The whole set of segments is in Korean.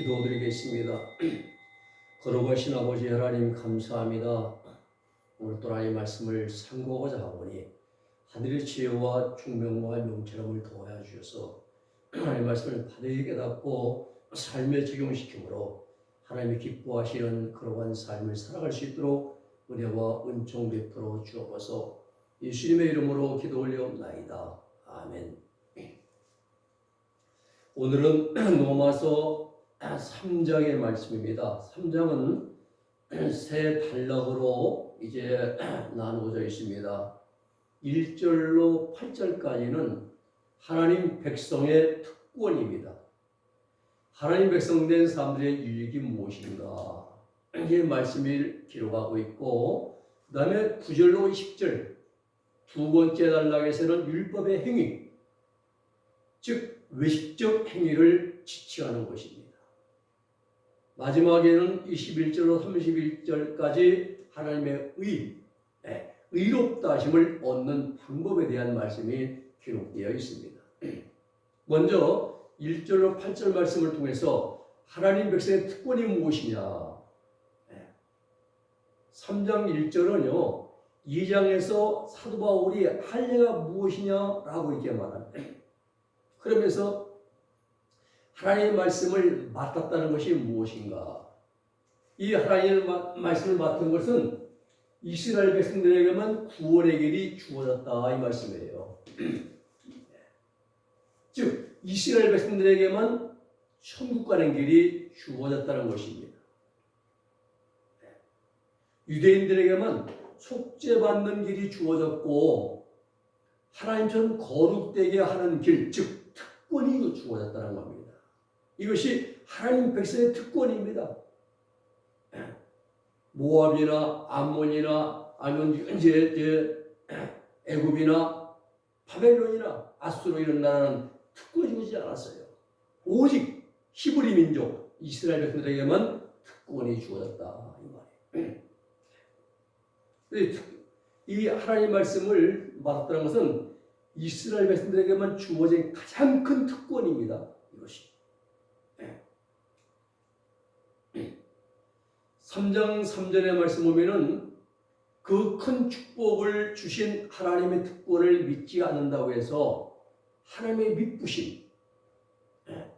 기도드리겠습니다. 거룩하신 아버지 하나님 감사합니다. 오늘 또 하나님의 말씀을 상고하고자 하오니 하늘의 지혜와 중명과 명철함을 더하여 주셔서 하나님의 말씀을 바르게 깨닫고 삶에 적용시키므로 하나님이 기뻐하시는 그러한 삶을 살아갈 수 있도록 은혜와 은총 베풀어 주옵소서. 예수님의 이름으로 기도 올려옵나이다. 아멘. 오늘은 로마서 3장의 말씀입니다. 3장은 세 단락으로 이제 나누어져 있습니다. 1절로 8절까지는 하나님 백성의 특권입니다. 하나님 백성 된 사람들의 유익이 무엇인가? 이 말씀을 기록하고 있고, 그 다음에 9절로 10절 두 번째 단락에서는 율법의 행위, 즉 외식적 행위를 지칭하는 것입니다. 마지막에는 21절로 31절까지 하나님의 의롭다 하심을 얻는 방법에 대한 말씀이 기록되어 있습니다. 먼저 1절로 8절 말씀을 통해서 하나님 백성의 특권이 무엇이냐? 3장 1절은요, 2장에서 사도 바울이 할 일가 무엇이냐라고 이렇게 말합니다. 그러면서 하나님의 말씀을 맡았다는 것이 무엇인가? 이 하나님의 말씀을 맡은 것은 이스라엘 백성들에게만 구원의 길이 주어졌다 이 말씀이에요. 즉 이스라엘 백성들에게만 천국 가는 길이 주어졌다는 것입니다. 유대인들에게만 속죄받는 길이 주어졌고 하나님처럼 거룩되게 하는 길, 즉 특권이 주어졌다는 겁니다. 이것이 하나님 백성의 특권입니다. 모압이나 암몬이나 아니면 이제 애굽이나 바벨론이나 아수르 이런 나라는 특권이 주지 않았어요. 오직 히브리 민족 이스라엘 백성들에게만 특권이 주어졌다 이 말이에요. 이 하나님 말씀을 맡았다는 것은 이스라엘 백성들에게만 주어진 가장 큰 특권입니다. 이것이. 3장 3절의 말씀 보면은 그 큰 축복을 주신 하나님의 특권을 믿지 않는다고 해서 하나님의 미쁘심,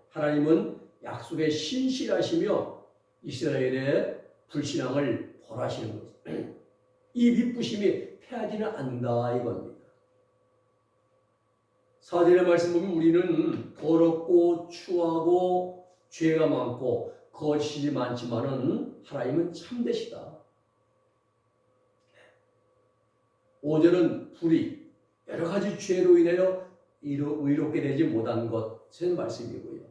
하나님은 약속에 신실하시며 이스라엘의 불신앙을 벌하시는 거죠. 이 미쁘심이 패하지는 않는다 이겁니다. 4절의 말씀 보면 우리는 더럽고 추하고 죄가 많고 거짓이 많지만은 하나님은 참되시다. 5절은 불의, 여러 가지 죄로 인하여 의롭게 되지 못한 것의 말씀이고요.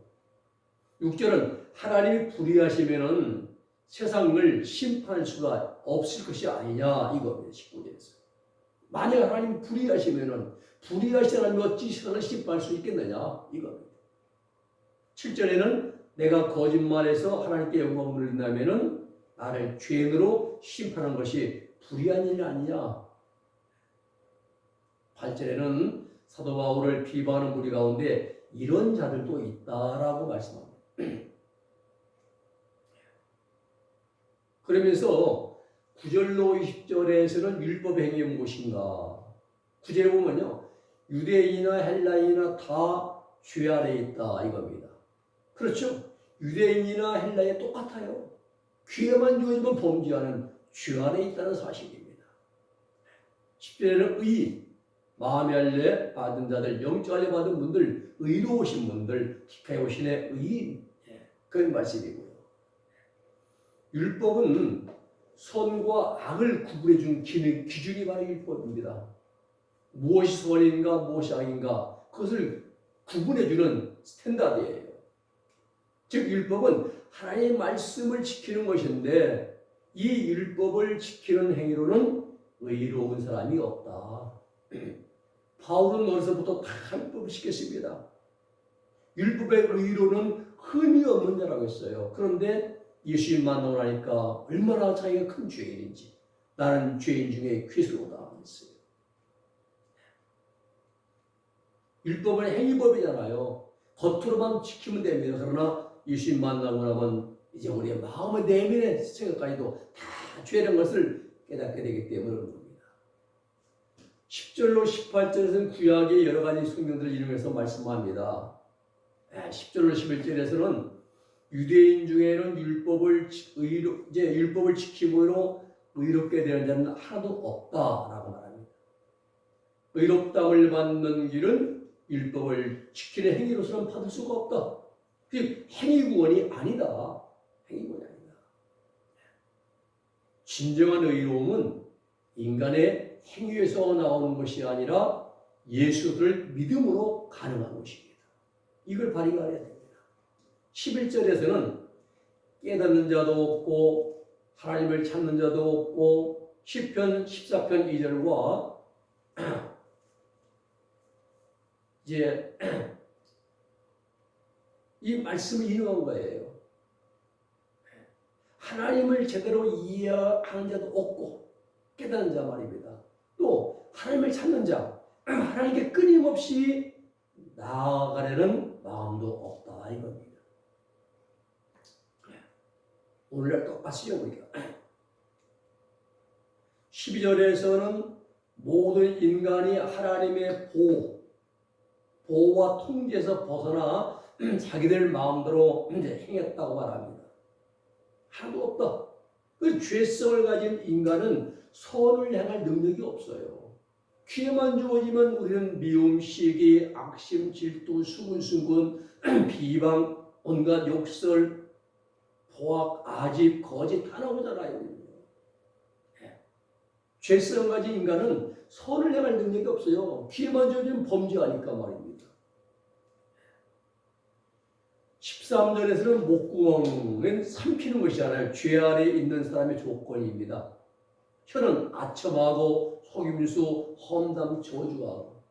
6절은 하나님이 불의하시면은 세상을 심판할 수가 없을 것이 아니냐 이겁니다. 19절에서. 만약 하나님이 불의하시면은 불의하신 하나님이 어찌 세상을 심판할 수 있겠느냐 이겁니다. 7절에는 내가 거짓말해서 하나님께 영광을 누린다면은 나를 죄인으로 심판한 것이 불의한 일이 아니냐. 8절에는 사도 바울을 비방하는 무리 가운데 이런 자들도 있다라고 말씀합니다. 그러면서 9절로 20절에서는 율법의 행위 무엇인가? 9절에 보면요, 유대인이나 헬라인이나 다 죄 아래에 있다 이겁니다. 그렇죠? 유대인이나 헬라인 똑같아요. 귀에만 주어지면 범죄하는 죄 안에 있다는 사실입니다. 10절에는 의인, 마음의 할례 받은 자들, 영적 할례 받은 분들, 의로우신 분들, 기카오신의 의인, 그런 말씀이고요. 율법은 선과 악을 구분해준 기준이 바로 율법입니다. 무엇이 선인가 무엇이 악인가 그것을 구분해주는 스탠다드예요. 즉 율법은 하나님의 말씀을 지키는 것인데 이 율법을 지키는 행위로는 의로운 사람이 없다. 바울은 어려서부터 다 율법을 지켰습니다. 율법의 의로는 흠이 없는 자라고 했어요. 그런데 예수님 만나고 나니까 얼마나 자기가 큰 죄인인지 나는 죄인 중에 괴수로다 했어요. 율법은 행위법이잖아요. 겉으로만 지키면 됩니다. 그러나 예수님 만나고 나면 이제 우리의 마음의 내면의 생각까지도 다 죄라는 것을 깨닫게 되기 때문에 그런 겁니다. 10절로 18절에서는 구약의 여러 가지 성경들을 인용해서 말씀합니다. 10절로 11절에서는 유대인 중에는 율법을 지킴으로 의롭게 되는 자는 하나도 없다라고 말합니다. 의롭다함을 받는 길은 율법을 지키는 행위로서는 받을 수가 없다. 그 행위 구원이 아니다. 행위 구원이 아니다. 진정한 의로움은 인간의 행위에서 나오는 것이 아니라 예수를 믿음으로 가능한 것입니다. 이걸 발휘해야 됩니다. 11절에서는 깨닫는 자도 없고 하나님을 찾는 자도 없고 시편 14편 2절과 이제 이 말씀을 인용한 거예요. 하나님을 제대로 이해하는 자도 없고 깨닫는 자 말입니다. 또 하나님을 찾는 자, 하나님께 끊임없이 나아가려는 마음도 없다 이겁니다. 오늘날 똑같이 우리가 12절에서는 모든 인간이 하나님의 보호와 통제에서 벗어나 자기들 마음대로 행했다고 말합니다. 하나도 없다. 그 죄성을 가진 인간은 선을 향할 능력이 없어요. 기회만 주어지면 우리는 미움, 시기, 악심, 질투, 수군수군, 비방, 온갖 욕설, 포악, 아집, 거짓 다 나오잖아요. 죄성 가진 인간은 선을 행할 능력이 없어요. 기회만 주어지면 범죄하니까 말입니다. 13절에서는 목구멍은 삼키는 것이잖아요. 죄 아래 있는 사람의 조건입니다. 혀는 아첨하고 속임수, 험담, 저주하고.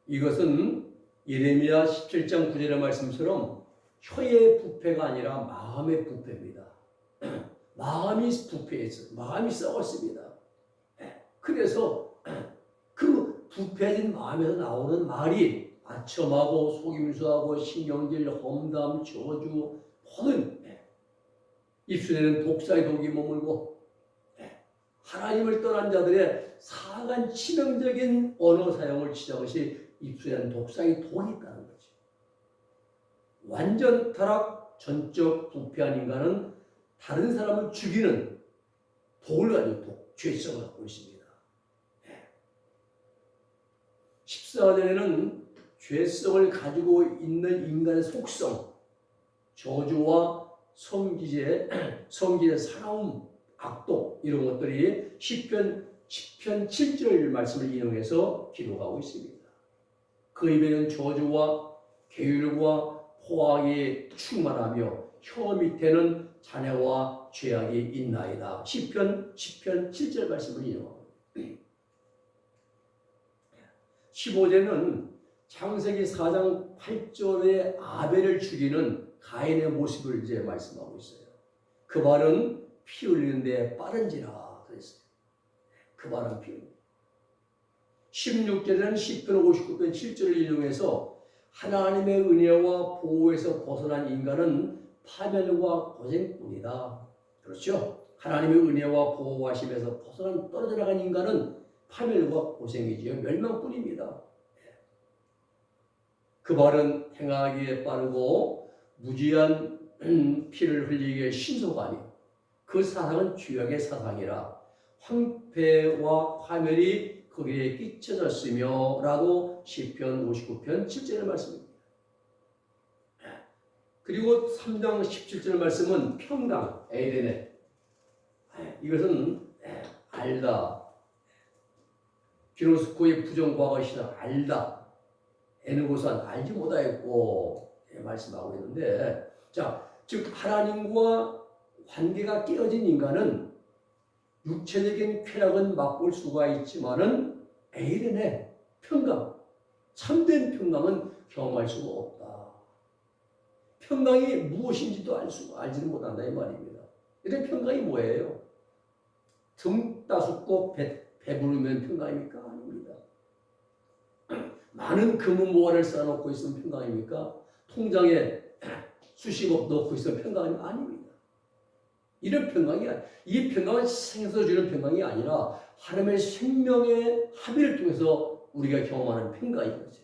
이것은 예레미야 17장 9절의 말씀처럼 혀의 부패가 아니라 마음의 부패입니다. 마음이 부패했어요. 마음이 썩었습니다. 그래서 그 부패진 마음에서 나오는 말이 아첨하고 속임수하고 신경질, 험담, 저주, 모든 입술에는 독사의 독이 머물고 하나님을 떠난 자들의 사악한 치명적인 언어 사용을 지적한 것이 입술에는 독사의 독이 있다는 거죠. 완전 타락, 전적 부패한 인간은 다른 사람을 죽이는 독을 가지고 죄성을 갖고 있습니다. 14절에는 죄성을 가지고 있는 인간의 속성, 저주와 성기제, 사나움, 악독 이런 것들이 시편 7절 말씀을 인용해서 기록하고 있습니다. 그 입에는 저주와 계율과 포악이 충만하며 혀 밑에는 잔해와 죄악이 있나이다. 시편 7절 말씀을 인용합니다. 15절은 창세기 4장 8절에 아벨을 죽이는 가인의 모습을 이제 말씀하고 있어요. 그 발은 피 흘리는데 빠른지라 그랬어요. 그 발은 피 흘리는데. 16절에는 시편 59편 7절을 인용해서 하나님의 은혜와 보호에서 벗어난 인간은 파멸과 고생뿐이다. 그렇죠? 하나님의 은혜와 보호하심에서 떨어져 나간 인간은 파멸과 고생이지요. 멸망뿐입니다. 그 발은 행하기에 빠르고 무지한 피를 흘리기에 신속하니 그 사상은 죄악의 사상이라 황폐와 파멸이 거기에 끼쳐졌으며 라고 시편 59편 7절의 말씀입니다. 그리고 3장 17절 말씀은 평강, 에이레네. 이것은 알다. 비로스코의 부정과거시다. 알다. 에누고산 알지 못하였고 말씀하고 있는데, 자, 즉 하나님과 관계가 깨어진 인간은 육체적인 쾌락은 맛볼 수가 있지만은 에이레네 평강, 참된 평강은 경험할 수가 없다. 평강이 무엇인지도 알지는 못한다 이 말입니다. 이런 평강이 뭐예요? 등 따숩고 배부르면 평강입니까? 아닙니다. 많은 금은보화를 쌓아놓고 있으면 평강입니까? 통장에 수십억 넣고 있으면 평강이 아닙니다. 이런 평강이 이 평강은 세상에서 주는 평강이 아니라 하나님의 생명의 합의를 통해서 우리가 경험하는 평강인 거죠.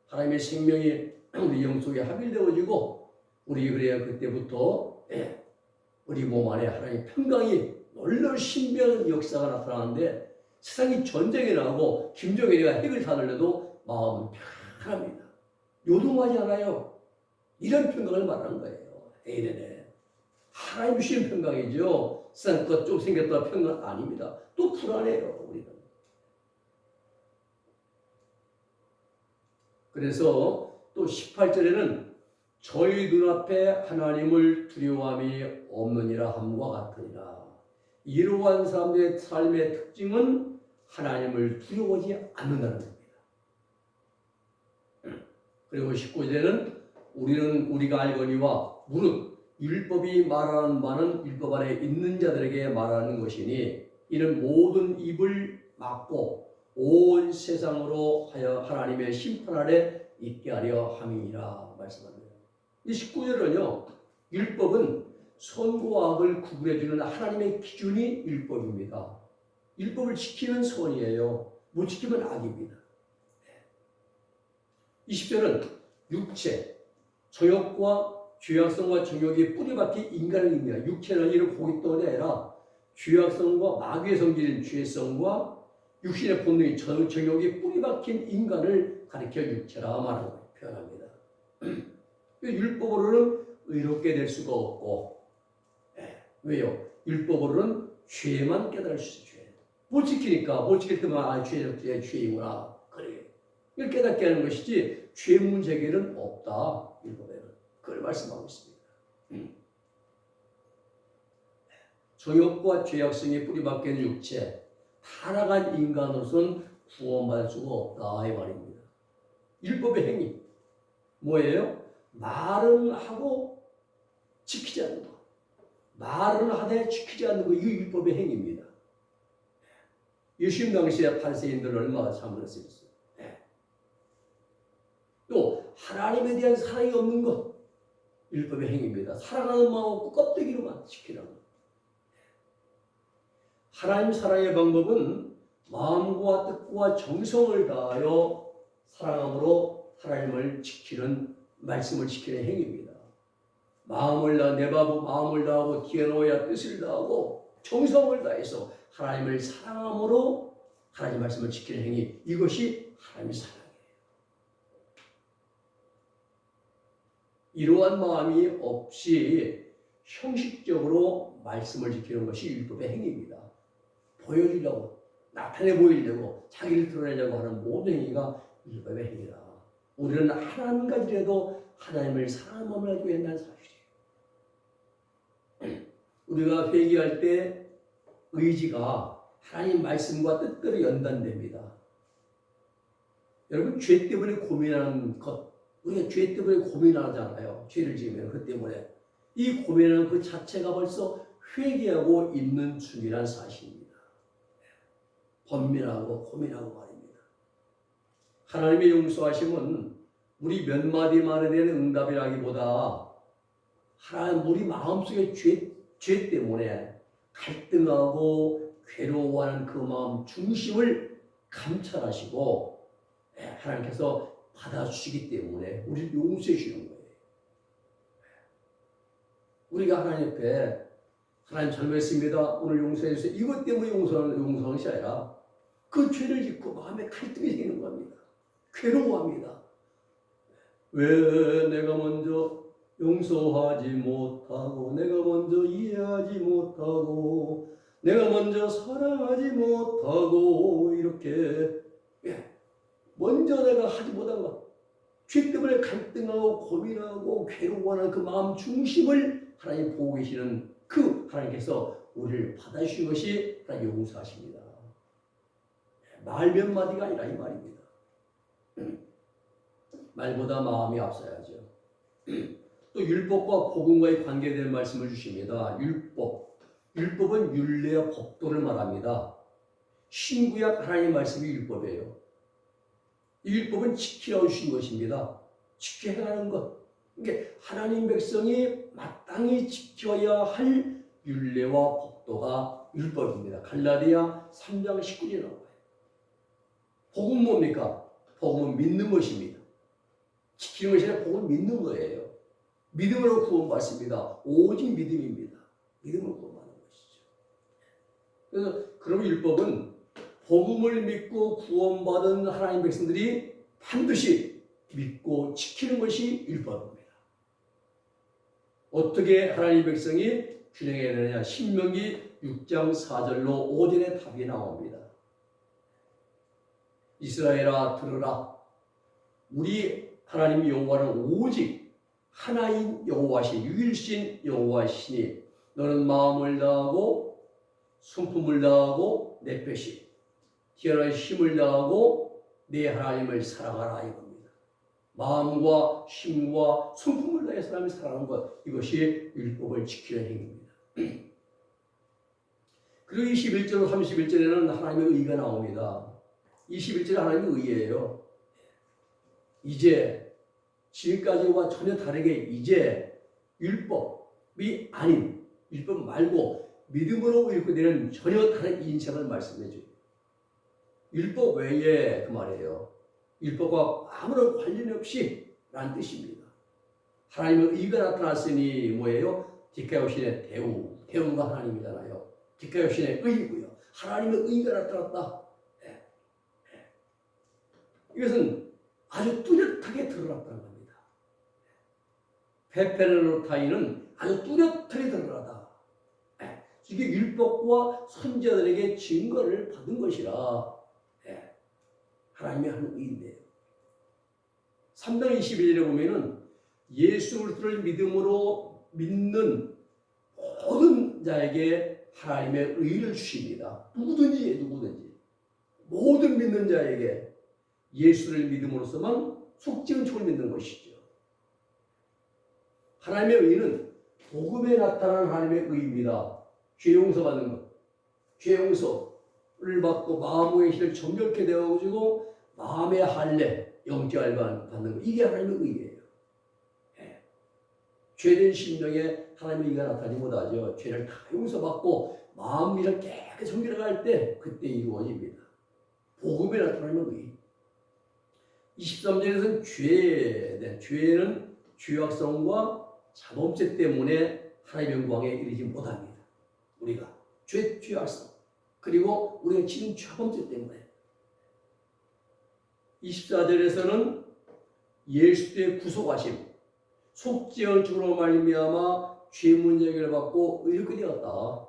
하나님의 생명이 우리 영속에 합일되어지고 우리 그래야 그때부터 우리 몸 안에 하나님의 평강이 놀라운 신비한 역사가 나타나는데 세상이 전쟁이 나고 김정일이가 핵을 다 날려도 마음은 편합니다. 요동하지 않아요. 이런 평강을 말하는 거예요. 에이레네. 하나님 주신 평강이죠. 세상 것 좀 생겼다 평강 아닙니다. 또 불안해요. 우리는. 그래서 또 18절에는 저희 눈앞에 하나님을 두려워함이 없느니라 함과 같으니라. 이러한 사람들의 삶의 특징은 하나님을 두려워하지 않는다는 겁니다. 그리고 19절에는 우리가 알거니와 무릇 율법이 말하는 바는 율법 안에 있는 자들에게 말하는 것이니 이는 모든 입을 막고 온 세상으로 하여 하나님의 심판 아래 있게 하려 함이니라 말씀합니다. 이 19절은요, 율법은 선과 악을 구분해주는 하나님의 기준이 율법입니다. 율법을 지키면 선이에요. 못 지키면 악입니다. 20절은 육체, 저욕과 죄악성과 정욕이 뿌리박힌 인간을 의미합니다. 육체는 이를 고기 떠이 아니라 죄악성과 마귀의 성질인 죄성과 육신의 본능이 정욕이 뿌리박힌 인간을 가리켜 육체라 말하는 표현합니다. 율법으로는 의롭게 될 수가 없고, 왜요? 율법으로는 죄만 깨달을 수 있어요. 죄. 못 지키니까 못 지킬 때만 죄이구나. 그래. 이걸 깨닫게 하는 것이지 죄 문제 해결은 없다. 율법에는. 그걸 말씀하고 있습니다. 정욕과 죄악성이 뿌리박힌 육체, 타락한 인간으로서는 구원받을 수가 없다 이 말입니다. 율법의 행위 뭐예요? 말은 하고 지키지 않는 것. 말은 하되 지키지 않는 것. 이게 율법의 행위입니다. 예수님 당시에 바리새인들은 얼마나 참을했어요. 또 하나님에 대한 사랑이 없는 것. 율법의 행위입니다. 사랑하는 마음 없고 껍데기로만 지키라는 것. 하나님 사랑의 방법은 마음과 뜻과 정성을 다하여 사랑함으로 하나님을 지키는 말씀을 지키는 행위입니다. 마음을 다하고 기어놓아야 뜻을 다하고 정성을 다해서 하나님을 사랑함으로 하나님 말씀을 지키는 행위, 이것이 하나님의 사랑이에요. 이러한 마음이 없이 형식적으로 말씀을 지키는 것이 율법의 행위입니다. 보여주려고, 나타내 보이려고, 자기를 드러내려고 하는 모든 행위가 율법의 행위다. 우리는 한 가지라도 하나님을 사랑하는 마음을 가지고 있다는 사실이에요. 우리가 회개할 때 의지가 하나님 말씀과 뜻대로 연단됩니다. 여러분, 죄 때문에 고민하는 것, 우리가 죄 때문에 고민하잖아요. 죄를 지으면 그 때문에. 이 고민하는 그 자체가 벌써 회개하고 있는 중이란 사실입니다. 번민하고 고민하고 말입니다. 하나님의 용서하심은 우리 몇 마디 말에 대한 응답이라기보다 하나님 우리 마음속의 죄 때문에 갈등하고 괴로워하는 그 마음 중심을 감찰하시고 하나님께서 받아주시기 때문에 우리를 용서해 주시는 거예요. 우리가 하나님 앞에 하나님 잘못했습니다. 오늘 용서해 주세요. 이것 때문에 용서하는 것이 아니라 그 죄를 짓고 마음에 갈등이 생기는 겁니다. 괴로워합니다. 왜 내가 먼저 용서하지 못하고, 내가 먼저 이해하지 못하고, 내가 먼저 사랑하지 못하고, 이렇게 먼저 내가 하지 못한 것, 죄 때문에 갈등하고 고민하고 괴로워하는 그 마음 중심을 하나님 보고 계시는 그 하나님께서 우리를 받아주신 것이 하나님 용서하십니다. 말 몇 마디가 아니라 이 말입니다. 말보다 마음이 앞서야죠. 또 율법과 복음과의 관계된 말씀을 주십니다. 율법은 율례와 법도를 말합니다. 신구약 하나님 말씀이 율법이에요. 이 율법은 지키라고 주신 것입니다. 지켜야 하는 것. 그러니까 하나님 백성이 마땅히 지켜야 할 율례와 법도가 율법입니다. 갈라디아 3장 19절에 나와요. 복음은 뭡니까? 복음은 믿는 것입니다. 지키는 것이 아니라 복음은 믿는 거예요. 믿음으로 구원받습니다. 오직 믿음입니다. 믿음으로 구원받는 것이죠. 그래서 그럼 율법은 복음을 믿고 구원받은 하나님 백성들이 반드시 믿고 지키는 것이 율법입니다. 어떻게 하나님 백성이 준행해야 되느냐? 신명기 6장 4절로 5절의 답이 나옵니다. 이스라엘아 들으라. 우리 하나님 여호와는 오직 하나인 여호와시 유일신 여호와시니 너는 마음을 다하고 순품을 다하고 내 뼈시 뛰어난 힘을 다하고 내 하나님을 사랑하라 이겁니다. 마음과 힘과 순품을 다해 사람이 사랑하는 것, 이것이 율법을 지키는 행위입니다. 그리고 21절 31절에는 하나님의 의가 나옵니다. 21절에 하나님의 의예요. 이제 지금까지와 전혀 다르게 이제 율법이 아닌, 율법 말고 믿음으로 율법되는 전혀 다른 인생을 말씀해 줘요. 율법 외에 그 말이에요. 율법과 아무런 관련이 없이 라는 뜻입니다. 하나님의 의가 나타났으니 뭐예요? 디카요신의 대우가 하나님이잖아요. 디카요신의 의이고요. 하나님의 의가 나타났다. 이것은 아주 뚜렷하게 드러났다는 겁니다. 페페르노타이는 아주 뚜렷하게 드러나다. 이게 율법과 선지자들에게 증거를 받은 것이라 하나님의 하는 의인데요. 3장 21절에 보면은 예수 그리스도를 믿음으로 믿는 모든 자에게 하나님의 의를 주십니다. 누구든지 모든 믿는 자에게 예수를 믿음으로써만 속죄은총을 믿는 것이죠. 하나님의 의는 복음에 나타난 하나님의 의입니다. 죄 용서받는 것, 죄 용서를 받고 마음의 실을 정결케 되어가지고 마음의 할례, 영죄를 받는 것, 이게 하나님의 의예요. 죄된 심령에 하나님의 의가 나타나지 못하죠. 죄를 다 용서받고 마음 일을 깨끗이 정결할 때 그때 이루어집니다. 복음에 나타나는 의. 23절에서는 죄는 죄악성과 자범죄 때문에 하나님의 영광에 이르지 못합니다. 우리가 죄악성 그리고 우리가 지은 자범죄 때문에. 24절에서는 예수의 구속하심, 속죄언증으로 말미암아 죄 문제를 받고 의롭게 되었다.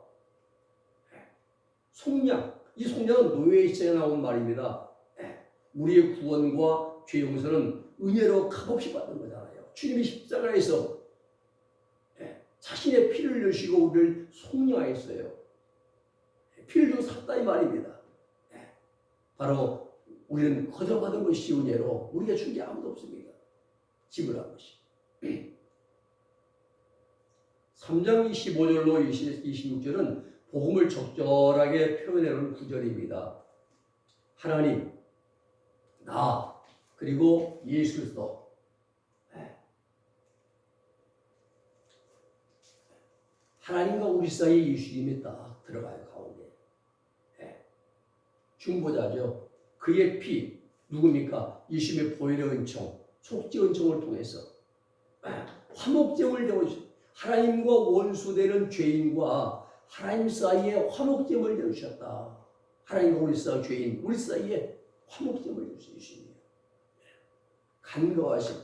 속량, 이 속량은 노예의 시대에 나온 말입니다. 우리의 구원과 죄 용서는 은혜로 값없이 받는 거잖아요. 주님이 십자가에서 자신의 피를 흘리시고 우리를 속량하였어요. 피를 주고 샀다 이 말입니다. 바로 우리는 거둬받은 것이 은혜로 우리가 준 게 아무도 없습니다. 지불한 것이. 3장 25절로 26절은 복음을 적절하게 표현해놓은 구절입니다. 하나님, 나, 그리고 예수 그리스도. 하나님과 우리 사이에 예수님이 딱 들어가요, 가운데. 중보자죠. 그의 피, 누굽니까? 예수님의 보혈의 은총, 속죄 은총을 통해서 화목제물 되어주셨어요. 하나님과 원수되는 죄인과 하나님 사이에 화목제물 되어주셨다. 하나님과 우리 사이 죄인, 우리 사이에 화목제물 되어주셨어요. 예수님이요. 간거하신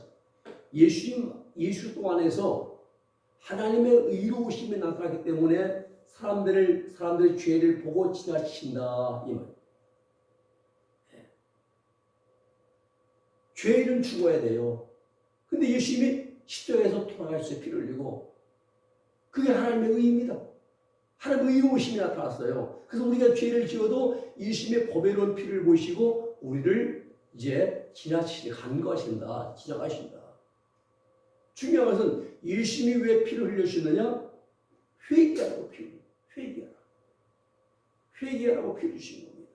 예수 또 안에서 하나님의 의로우심이 나타나기 때문에 사람들의 죄를 보고 지나친다 이 말. 죄인은 죽어야 돼요. 근데 예수님이 십자가에서 돌아가셔서 피를 흘리고 그게 하나님의 의입니다. 하나님의 의로우심이 나타났어요. 그래서 우리가 죄를 지어도 예수님의 보배로운 피를 보시고 우리를 이제 간거하신다, 지나가신다. 중요한 것은 예수님이 왜 피를 흘려주셨느냐? 회개하라고 회개하라고 피를 주신 겁니다.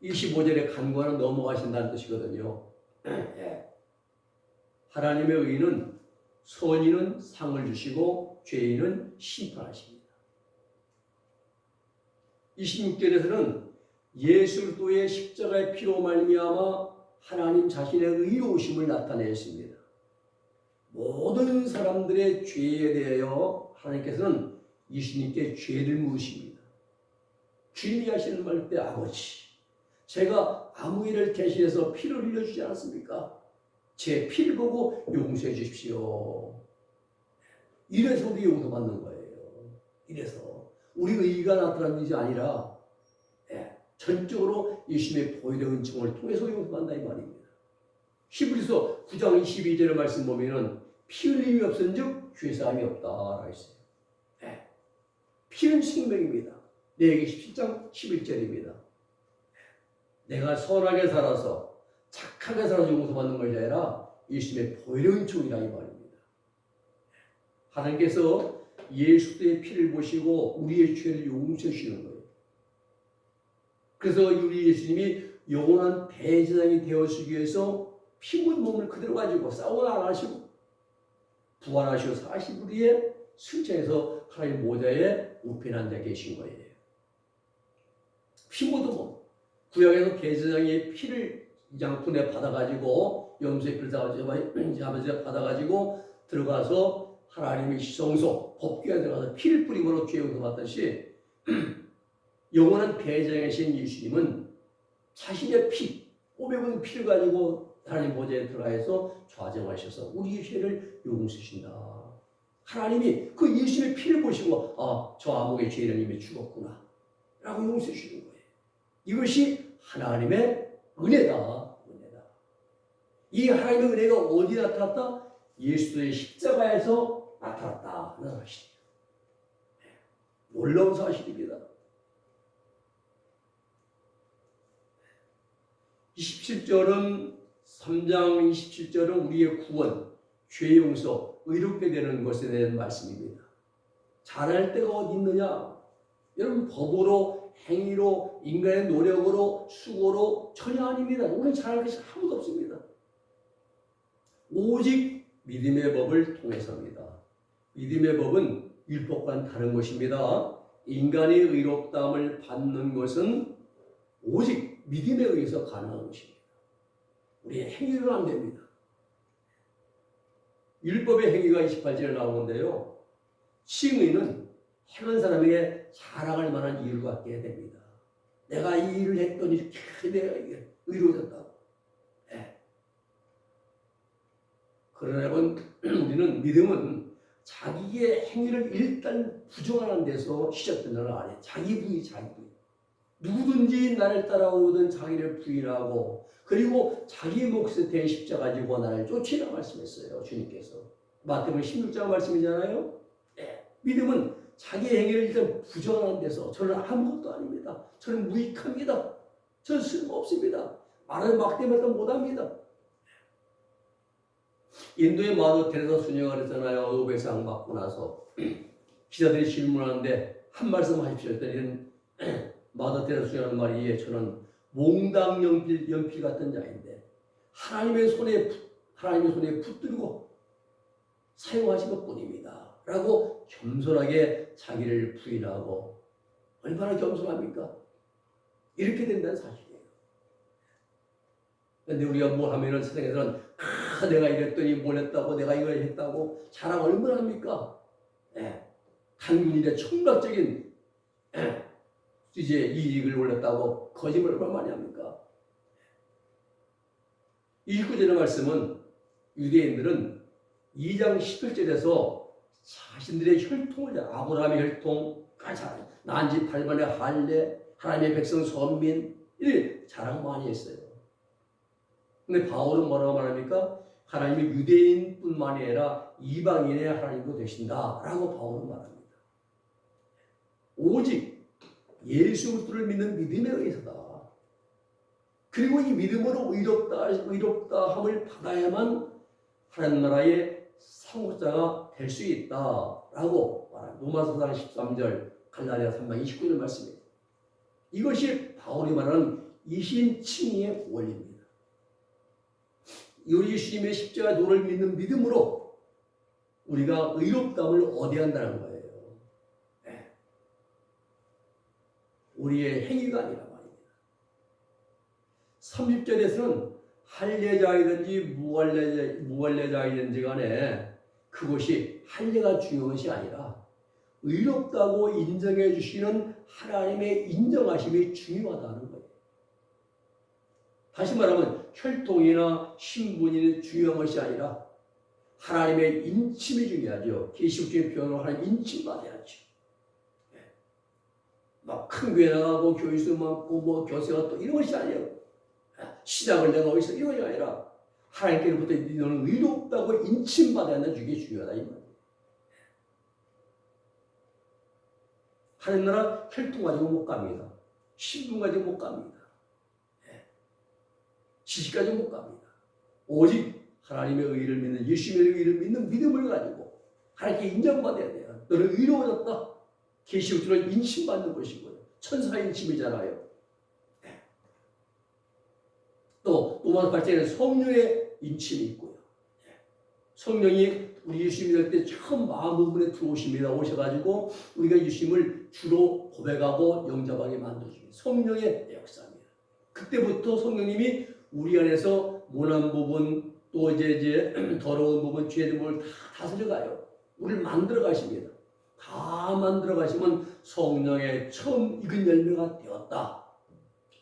25절에 간구하는 넘어가신다는 뜻이거든요. 예. 하나님의 의는 선인은 상을 주시고 죄인은 심판하십니다. 26절에서는 예수 그리스도의 십자가의 피로 말미암아 하나님 자신의 의로우심을 나타내었습니다. 모든 사람들의 죄에 대하여 하나님께서는 예수님께 죄를 물으십니다. 주님이 하시는 말 때 아버지, 제가 아무 일을 대신해서 피를 흘려주지 않았습니까? 제 피를 보고 용서해 주십시오. 이래서 우리 용서받는 거예요. 이래서 우리 의의가 나타난 일이 아니라 전적으로 예수님의 보혈의 은총을 통해서 용서받는다 이 말입니다. 히브리서 9장 22절의 말씀 보면은 피 흘림이 없은즉 죄사함이 없다라고 했어요. 피는 생명입니다. 레위기 17장 11절입니다. 내가 선하게 살아서 착하게 살아서 용서받는 것이 아니라 예수님의 보혈의 은총이라 이 말입니다. 하나님께서 예수의 피를 보시고 우리의 죄를 용서해 주시는 거예요. 그래서 우리 예수님이 영원한 대제사장이 되어주기 위해서 피 묻은 몸을 그대로 가지고 싸우나 안 하시고 부활하시고 40일 후에 승천해서 하나님 모자에 우편 앉아 계신 거예요. 피 묻은 몸. 구약에서 대제사장의 피를 양푼에 받아가지고 염소의 피를 받아가지고 들어가서 하나님의 시성소 법궤에 들어가서 피를 뿌림으로 죄 용서받듯이 영원한 대제사장이신 예수님은 자신의 피, 500원 피를 가지고 하나님 보좌에 들어가서 좌정하셔서 우리의 죄를 용서하신다. 하나님이 그 예수님의 피를 보시고 저 아무개 죄인은 이미 죽었구나 라고 용서해 주시는 거예요. 이것이 하나님의 은혜다. 이 하나님의 은혜가 어디 나타났다? 예수의 십자가에서 나타났다 하는 사실이에요. 놀라운 사실입니다. 27절은 3장 27절은 우리의 구원, 죄 용서, 의롭게 되는 것에 대한 말씀입니다. 잘할 데가 어디 있느냐? 여러분 법으로, 행위로, 인간의 노력으로, 수고로 전혀 아닙니다. 우리는 잘할 것이 아무도 없습니다. 오직 믿음의 법을 통해서입니다. 믿음의 법은 율법과는 다른 것입니다. 인간의 의롭다함을 받는 것은 오직 믿음에 의해서 가능한 것입니다. 우리의 행위로는 안 됩니다. 율법의 행위가 28절에 나오는데요. 칭의는 행한 사람에게 자랑할 만한 이유를 갖게 해야 됩니다. 내가 이 일을 했더니 내가 이게 의로워졌다. 그러나 우리는 믿음은 자기의 행위를 일단 부정하는 데서 시작된다는 걸 알아요. 자기 부인. 누구든지 나를 따라오든 자기를 부인하고 그리고 자기 몫에 대해 십자가 지고 나를 쫓으라 말씀했어요. 주님께서. 마태복음 16장 말씀이잖아요. 믿음은 자기 행위를 일단 부정하는 데서 저는 아무것도 아닙니다. 저는 무익합니다. 저는 쓸모없습니다. 말은 막대마다 못합니다. 인도의 마더 테레사 수녀가 그랬잖아요. 노벨상 받고 나서 기자들이 질문하는데 한 말씀 하십시오 했더니 마더 테레사 수녀는 말이 저는 몽당 연필 같은 자인데 하나님의 손에 붙들고 사용하신 것뿐입니다. 라고 겸손하게 자기를 부인하고 얼마나 겸손합니까? 이렇게 된다는 사실이에요. 그런데 우리가 뭘 하면은 세상에서는 내가 이랬더니 뭘 했다고 내가 이걸 했다고 자랑 얼마나 합니까? 단군인데 청각적인 이제 이익을 올렸다고 거짓말 얼마나 많이 합니까? 29절의 말씀은 유대인들은 2장 11절에서 자신들의 혈통을 아브라함의 혈통, 난지 8만의 할례, 하나님의 백성 선민 이렇게 자랑 많이 했어요. 근데 바울은 뭐라고 말합니까? 하나님이 유대인뿐만이 아니라 이방인의 하나님도 되신다라고 바울은 말합니다. 오직 예수 그리스도를 믿는 믿음에 의해서다. 그리고 이 믿음으로 의롭다함을 받아야만 하나님 나라의 상속자가 될 수 있다라고 말합니다. 로마서 13절, 갈라디아 3장 29절 말씀입니다. 이것이 바울이 말하는 이신 칭의의 원리입니다. 우리 예수님의 십자가 도를 믿는 믿음으로 우리가 의롭다함을 얻어야 한다는 거예요. 네. 우리의 행위가 아니라 말입니다. 30절에서는 할례자이든지 무할례자이든지 간에 그것이 할례가 중요한 것이 아니라 의롭다고 인정해 주시는 하나님의 인정하심이 중요하다는 거예요. 다시 말하면 혈통이나 신분이 중요한 것이 아니라 하나님의 인침이 중요하죠. 계시록의 표현으로 하나님 인침 받아야죠. 막 큰 교회 나가고 교회수 많고 뭐 교세가 또 이런 것이 아니에요. 시장을 내가 어디서 이런 것이 아니라 하나님께로부터 너는 의롭다고 인침 받아야 한다는 게 중요하다 이 말이에요. 하나님 나라 혈통 가지고 못 갑니다. 신분 가지고 못 갑니다. 지식 가지고 못 갑니다. 오직 하나님의 의를 믿는 예수님의 의를 믿는 믿음을 가지고 하나님께 인정받아야 돼요. 너는 의로워졌다. 계시록처럼 인침받는 것이고요. 천사 인침이잖아요. 또 로마서 8장에는 성령의 인침이 있고요. 성령이 우리 예수 믿을 때 처음 마음 부분에 들어오십니다. 오셔가지고 우리가 예수님을 주로 고백하고 영접하게 만들어줍니다. 성령의 역사입니다. 그때부터 성령님이 우리 안에서 모난 부분 또 이제 더러운 부분 죄된 부분을 다 다스려가요. 우리를 만들어 가십니다. 다 만들어 가시면 성령의 처음 익은 열매가 되었다.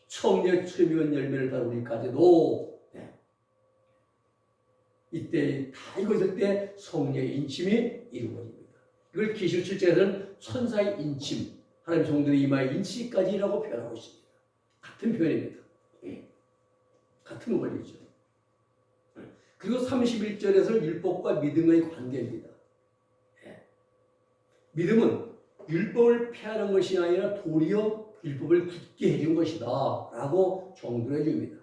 성령의 처음 익은 열매를 다 우리까지도 이때 다 익었을 때 성령의 인침이 이루어집니다. 이걸 계시록 7장에서는 천사의 인침, 하나님 성도의 이마의 인치까지라고 표현하고 있습니다. 같은 표현입니다. 같은 원리죠. 그리고 31절에서는 율법과 믿음의 관계입니다. 믿음은 율법을 폐하는 것이 아니라 도리어 율법을 굳게 해준 것이다 라고 정도해 줍니다.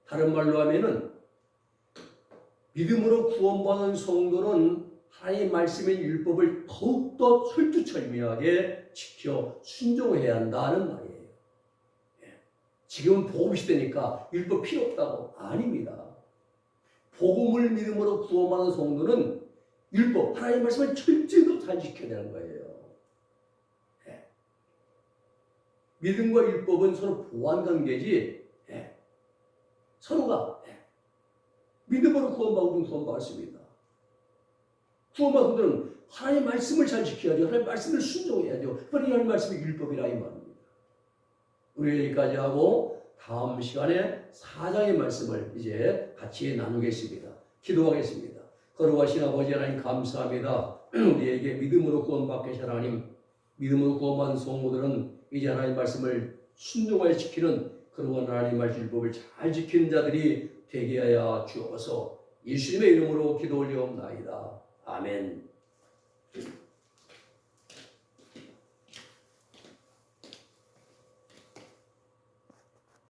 다른 말로 하면은 믿음으로 구원받은 성도는 하나님의 말씀인 율법을 더욱더 철두철미하게 지켜 순종해야 한다는 말이에요. 지금은 복음 시대니까 율법 필요 없다고. 아닙니다. 복음을 믿음으로 구원받은 성도는 율법, 하나님의 말씀을 철저히 잘 지켜야 되는 거예요. 믿음과 율법은 서로 보완 관계지. 서로가 믿음으로 구원받습니다. 구원받은 분들은 하나님의 말씀을 잘 지켜야죠. 하나님의 말씀을 순종해야죠. 하나님의 말씀이 율법이라 이 말입니다. 우리 여기까지 하고 다음 시간에 4장의 말씀을 이제 같이 나누겠습니다. 기도하겠습니다. 거룩하신 아버지 하나님 감사합니다. 우리에게 믿음으로 구원받게 하신 하나님, 믿음으로 구원받은 성도들은 이제 하나님의 말씀을 순종하여 지키는 그런 하나님의 말씀 율법을 잘 지키는 자들이 되게 하여 주옵소서. 예수님의 이름으로 기도 올리옵나이다. 아멘.